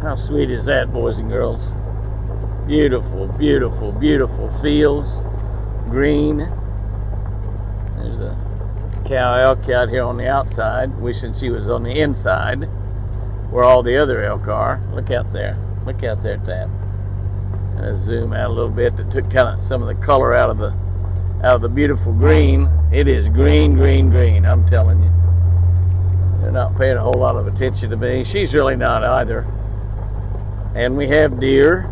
How sweet is that, boys and girls? Beautiful, beautiful, beautiful fields. Green. There's a cow elk out here on the outside, wishing she was on the inside where all the other elk are. Look out there. Look out there at that. And zoom out a little bit. That took kind of some of the color out of the beautiful green. It is green, green, green. I'm telling you. They're not paying a whole lot of attention to me. She's really not either. And we have deer.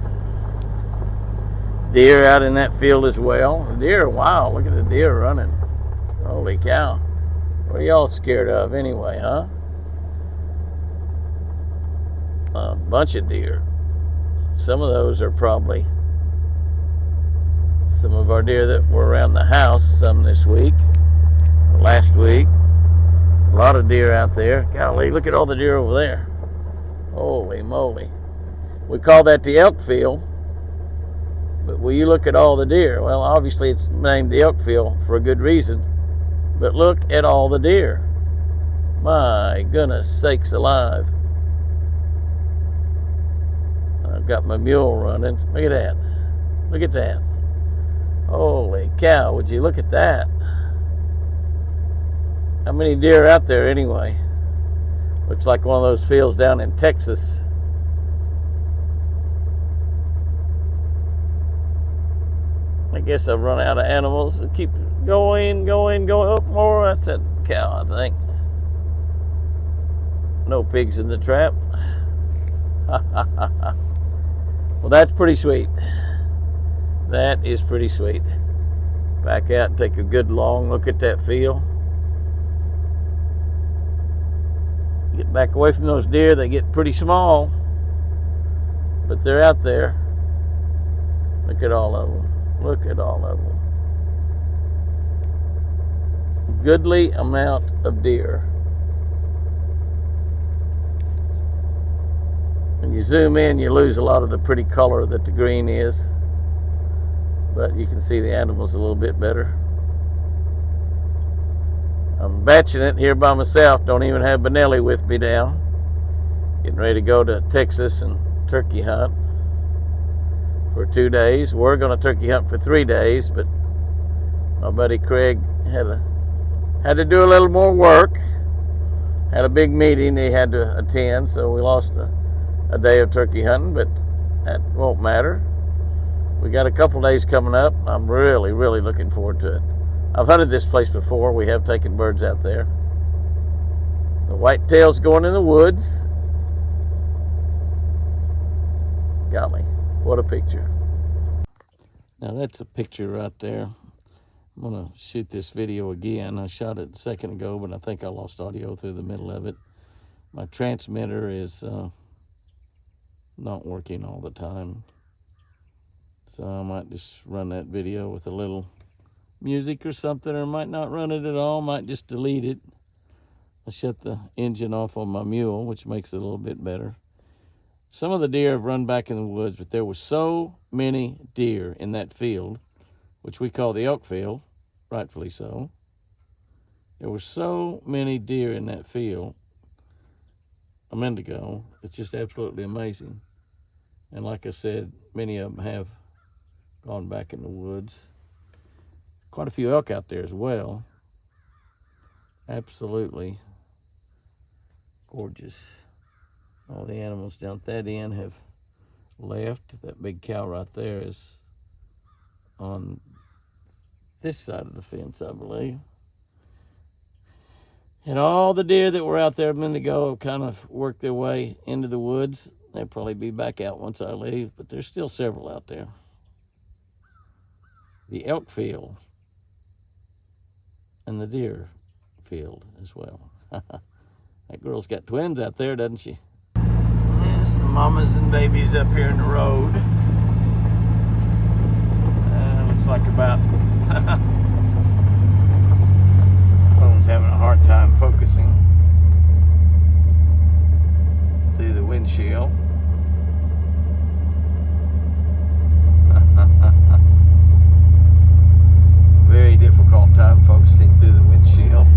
Deer out in that field as well. The deer, wow, look at the deer running. Holy cow. What are y'all scared of anyway, huh? A bunch of deer. Some of those are probably some of our deer that were around the house, some this week, last week. A lot of deer out there. Golly, look at all the deer over there. Holy moly. We call that the elk field. But will you look at all the deer? Well, obviously it's named the elk field for a good reason. But look at all the deer. My goodness sakes alive. I've got my mule running. Look at that. Look at that. Holy cow, would you look at that? How many deer are out there anyway? Looks like one of those fields down in Texas. I guess I've run out of animals. I keep going up more. That's that cow, I think. No pigs in the trap. Well, that's pretty sweet. That is pretty sweet. Back out and take a good long look at that field. Get back away from those deer. They get pretty small, but they're out there. Look at all of them. Look at all of them. Goodly amount of deer. When you zoom in, you lose a lot of the pretty color that the green is, but you can see the animals a little bit better. I'm batching it here by myself. Don't even have Benelli with me now. Getting ready to go to Texas and turkey hunt for 2 days. We're going to turkey hunt for 3 days, but my buddy Craig had to do a little more work. Had a big meeting he had to attend, so we lost a day of turkey hunting, but that won't matter. We got a couple days coming up. I'm really, really looking forward to it. I've hunted this place before. We have taken birds out there. The whitetails going in the woods. Golly, what a picture. Now that's a picture right there. I'm gonna shoot this video again. I shot it a second ago, but I think I lost audio through the middle of it. My transmitter is not working all the time. So I might just run that video with a little music or something, or might not run it at all, might just delete it. I shut the engine off on my mule, which makes it a little bit better. Some of the deer have run back in the woods, but there were so many deer in that field, which we call the elk field, rightfully so. There were so many deer in that field a minute ago. It's just absolutely amazing. And like I said, many of them have gone back in the woods. Quite a few elk out there as well. Absolutely gorgeous. All the animals down at that end have left. That big cow right there is on this side of the fence, I believe. And all the deer that were out there a minute ago have kind of worked their way into the woods. They'll probably be back out once I leave, but there's still several out there. The elk field and the deer field as well. That girl's got twins out there, doesn't she? There's some mamas and babies up here in the road. Looks like about... Phone's having a hard time focusing through the windshield. Very difficult time focusing through the windshield.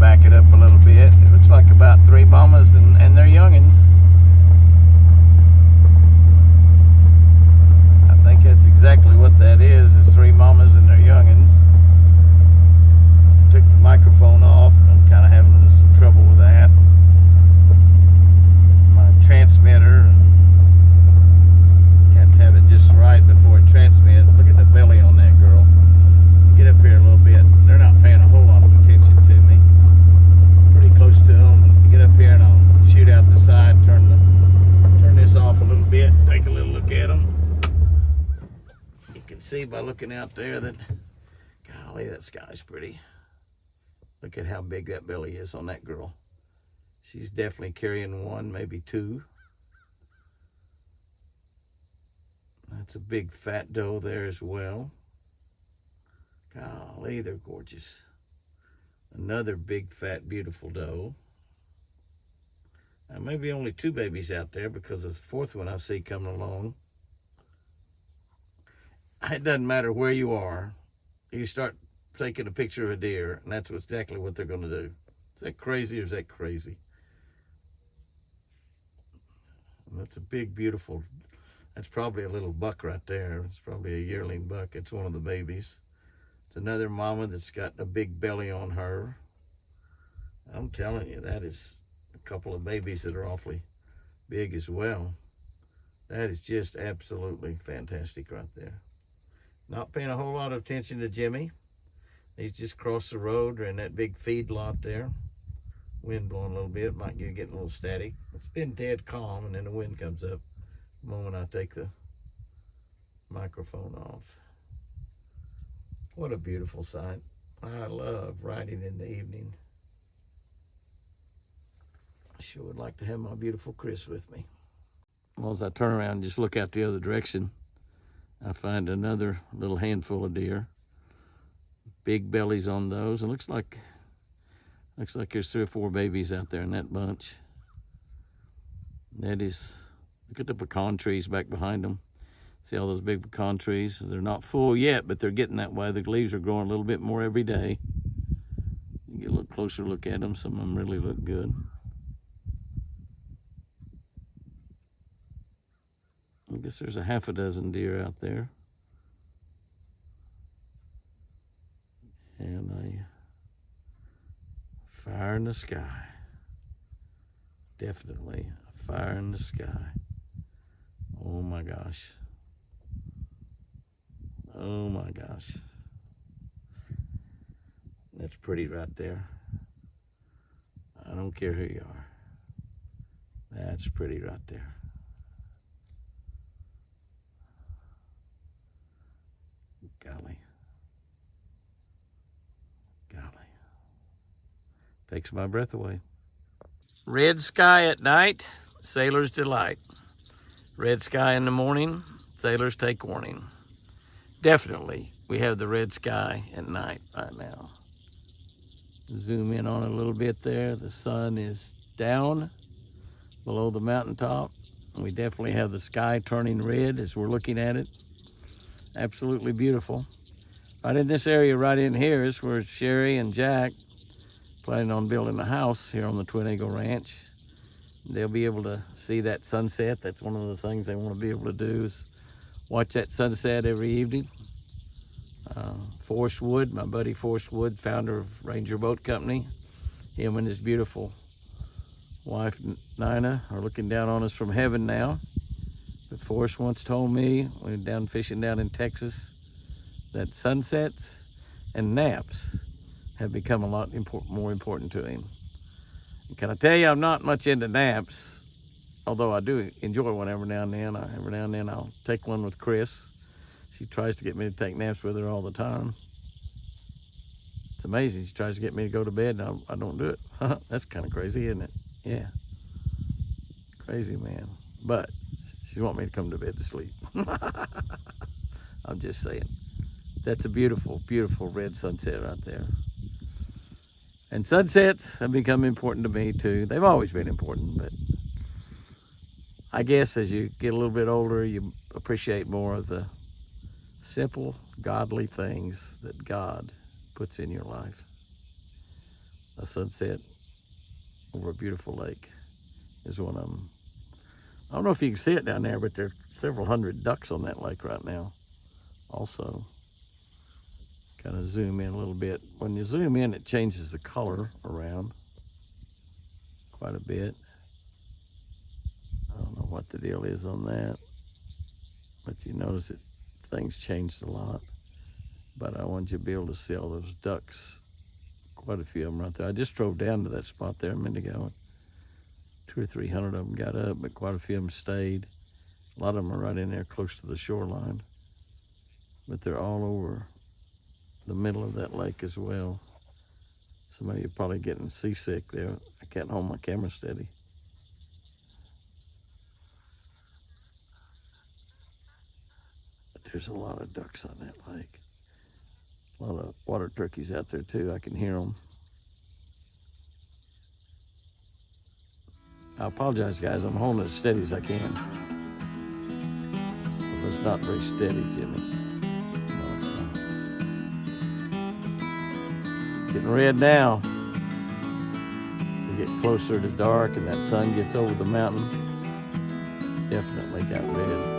Back it up a little bit. It looks like about 3 mamas and their youngins. see by looking out there that, golly, that sky's pretty. Look at how big that belly is on that girl. She's definitely carrying one, maybe two. That's a big fat doe there as well. Golly, they're gorgeous. Another big, fat, beautiful doe. Now, maybe only two babies out there because the fourth one I see coming along. It doesn't matter where you are. You start taking a picture of a deer, and that's exactly what they're going to do. Is that crazy or is that crazy? And that's a big, beautiful, that's probably a little buck right there. It's probably a yearling buck. It's one of the babies. It's another mama that's got a big belly on her. I'm telling you, that is a couple of babies that are awfully big as well. That is just absolutely fantastic right there. Not paying a whole lot of attention to Jimmy. He's just crossed the road. They're in that big feed lot there. Wind blowing a little bit. Might get getting a little static. It's been dead calm, and then the wind comes up the moment I take the microphone off. What a beautiful sight. I love riding in the evening. I sure would like to have my beautiful Chris with me. Well, as I turn around and just look out the other direction, I find another little handful of deer. Big bellies on those. It looks like there's 3 or 4 babies out there in that bunch. That is, look at the pecan trees back behind them. See all those big pecan trees? They're not full yet, but they're getting that way. The leaves are growing a little bit more every day. You get a little closer look at them. Some of them really look good. I guess there's a half a dozen deer out there. And a fire in the sky. Definitely a fire in the sky. Oh my gosh. Oh my gosh. That's pretty right there. I don't care who you are. That's pretty right there. Golly. Golly. Takes my breath away. Red sky at night, sailor's delight. Red sky in the morning, sailors take warning. Definitely, we have the red sky at night right now. Zoom in on it a little bit there. The sun is down below the mountaintop. We definitely have the sky turning red as we're looking at it. Absolutely beautiful. Right in this area right in here is where Sherry and Jack planning on building a house here on the Twin Eagle Ranch. They'll be able to see that sunset. That's one of the things they want to be able to do is watch that sunset every evening. Forrest Wood, my buddy Forrest Wood, founder of Ranger Boat Company, him and his beautiful wife Nina are looking down on us from heaven now. But Forrest once told me, we were down fishing down in Texas, that sunsets and naps have become a lot more important to him. And can I tell you, I'm not much into naps, although I do enjoy one every now and then. Every now and then I'll take one with Chris. She tries to get me to take naps with her all the time. It's amazing. She tries to get me to go to bed and I don't do it. That's kind of crazy, isn't it? Yeah. Crazy, man. But she wants me to come to bed to sleep. I'm just saying. That's a beautiful, beautiful red sunset right there. And sunsets have become important to me too. They've always been important, but I guess as you get a little bit older, you appreciate more of the simple, godly things that God puts in your life. A sunset over a beautiful lake is one of them. I don't know if you can see it down there, but there are several hundred ducks on that lake right now. Also, kind of zoom in a little bit. When you zoom in, it changes the color around quite a bit. I don't know what the deal is on that, but you notice that things changed a lot. But I want you to be able to see all those ducks, quite a few of them right there. I just drove down to that spot there a minute ago. 200 or 300 of them got up, but quite a few of them stayed. A lot of them are right in there close to the shoreline. but they're all over the middle of that lake as well. Some of you are probably getting seasick there. I can't hold my camera steady. But there's a lot of ducks on that lake. A lot of water turkeys out there too. I can hear them. I apologize, guys. I'm holding it as steady as I can. Well, it's not very steady, Jimmy. No, it's not. Getting red now. We get closer to dark and that sun gets over the mountain. Definitely got red.